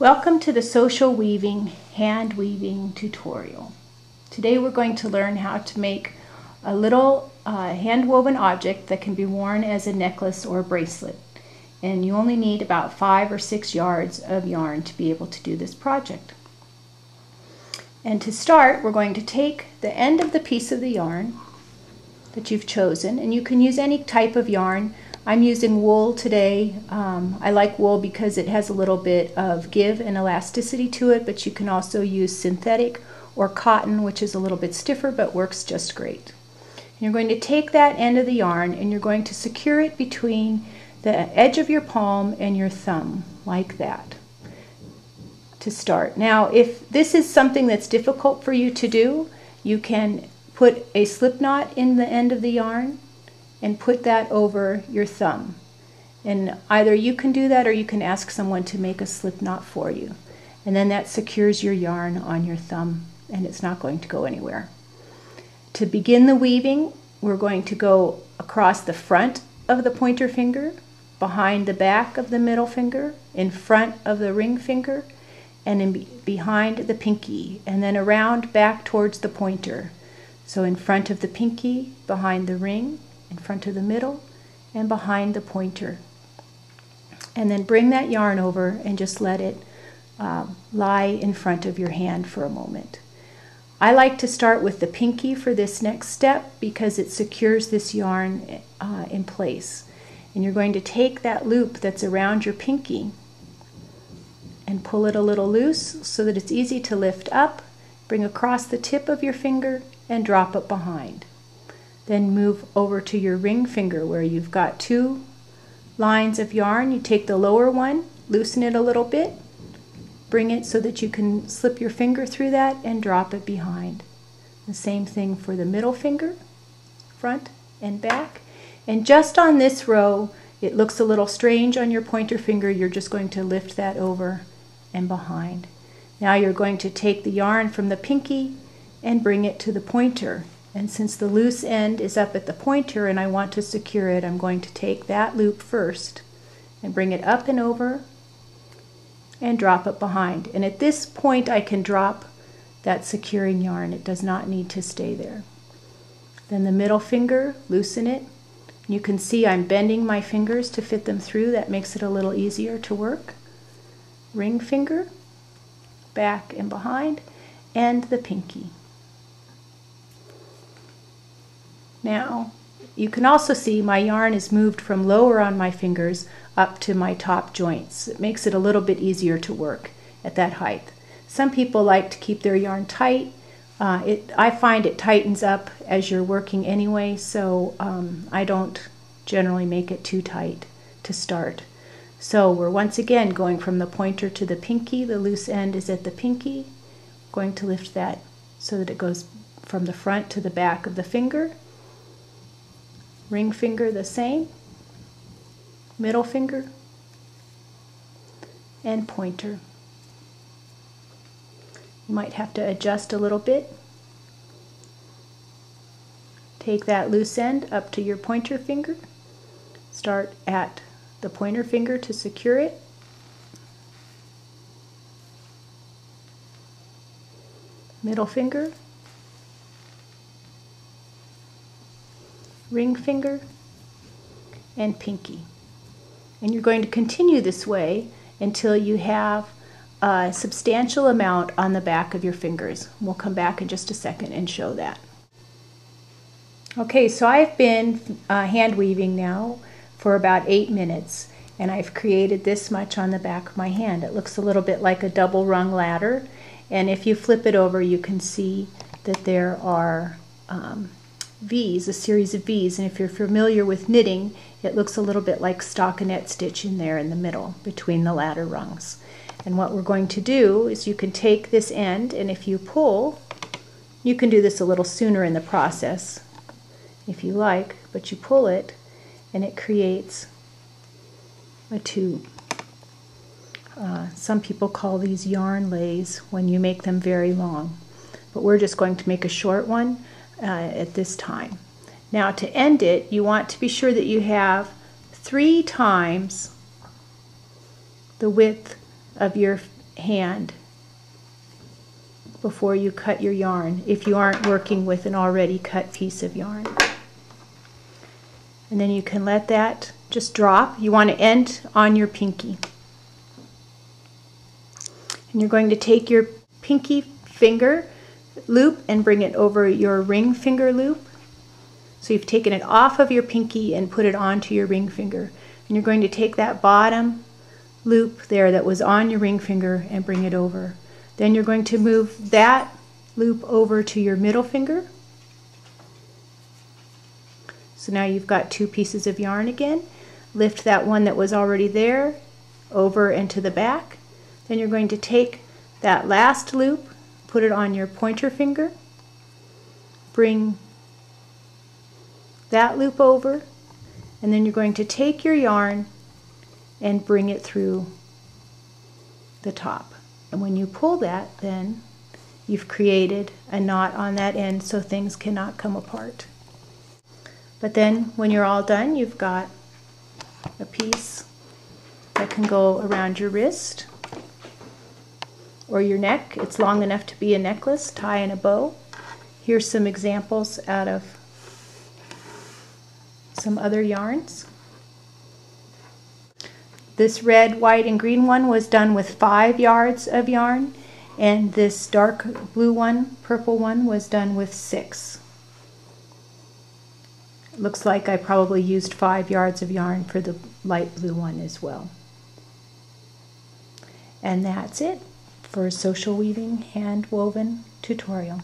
Welcome to the social weaving, hand weaving tutorial. Today we're going to learn how to make a little hand woven object that can be worn as a necklace or a bracelet. And you only need about 5 or 6 yards of yarn to be able to do this project. And to start, we're going to take the end of the piece of the yarn that you've chosen, and you can use any type of yarn. I'm using wool today. I like wool because it has a little bit of give and elasticity to it, but you can also use synthetic or cotton, which is a little bit stiffer but works just great. And you're going to take that end of the yarn and you're going to secure it between the edge of your palm and your thumb, like that, to start. Now, if this is something that's difficult for you to do, you can put a slip knot in the end of the yarn and put that over your thumb. And either you can do that or you can ask someone to make a slip knot for you. And then that secures your yarn on your thumb and it's not going to go anywhere. To begin the weaving, we're going to go across the front of the pointer finger, behind the back of the middle finger, in front of the ring finger, and behind the pinky, and then around back towards the pointer. So in front of the pinky, behind the ring, in front of the middle, and behind the pointer. And then bring that yarn over and just let it lie in front of your hand for a moment. I like to start with the pinky for this next step because it secures this yarn in place. And you're going to take that loop that's around your pinky and pull it a little loose so that it's easy to lift up, bring across the tip of your finger, and drop it behind. Then move over to your ring finger where you've got 2 lines of yarn. You take the lower one, loosen it a little bit, bring it so that you can slip your finger through that and drop it behind. The same thing for the middle finger, front and back. And just on this row, it looks a little strange on your pointer finger. You're just going to lift that over and behind. Now you're going to take the yarn from the pinky and bring it to the pointer. And since the loose end is up at the pointer and I want to secure it, I'm going to take that loop first and bring it up and over and drop it behind. And at this point I can drop that securing yarn. It does not need to stay there. Then the middle finger, loosen it. You can see I'm bending my fingers to fit them through. That makes it a little easier to work. Ring finger, back and behind, and the pinky. Now, you can also see my yarn is moved from lower on my fingers up to my top joints. It makes it a little bit easier to work at that height. Some people like to keep their yarn tight. I find it tightens up as you're working anyway, so I don't generally make it too tight to start. So we're once again going from the pointer to the pinky. The loose end is at the pinky. I'm going to lift that so that it goes from the front to the back of the finger. Ring finger the same, middle finger, and pointer. You might have to adjust a little bit. Take that loose end up to your pointer finger. Start at the pointer finger to secure it. Middle finger, ring finger, and pinky. And you're going to continue this way until you have a substantial amount on the back of your fingers. We'll come back in just a second and show that. Okay, so I've been hand weaving now for about 8 minutes and I've created this much on the back of my hand. It looks a little bit like a double rung ladder, and if you flip it over you can see that there are V's, a series of V's, and if you're familiar with knitting, it looks a little bit like stockinette stitch in there in the middle between the ladder rungs. And what we're going to do is you can take this end, and if you pull, you can do this a little sooner in the process if you like, but you pull it and it creates a tube. Some people call these yarn lays when you make them very long, but we're just going to make a short one at this time. Now to end it, you want to be sure that you have 3 times the width of your hand before you cut your yarn if you aren't working with an already cut piece of yarn. And then you can let that just drop. You want to end on your pinky. And you're going to take your pinky finger loop and bring it over your ring finger loop. So you've taken it off of your pinky and put it onto your ring finger. And you're going to take that bottom loop there that was on your ring finger and bring it over. Then you're going to move that loop over to your middle finger. So now you've got two pieces of yarn again. Lift that one that was already there over and to the back. Then you're going to take that last loop, put it on your pointer finger, bring that loop over, and then you're going to take your yarn and bring it through the top. And when you pull that, then you've created a knot on that end so things cannot come apart. But then when you're all done, you've got a piece that can go around your wrist or your neck. It's long enough to be a necklace, tie in a bow. Here's some examples out of some other yarns. This red, white, and green one was done with 5 yards of yarn, and this dark blue one, purple one, was done with 6. It looks like I probably used 5 yards of yarn for the light blue one as well. And that's it for a social weaving hand woven tutorial.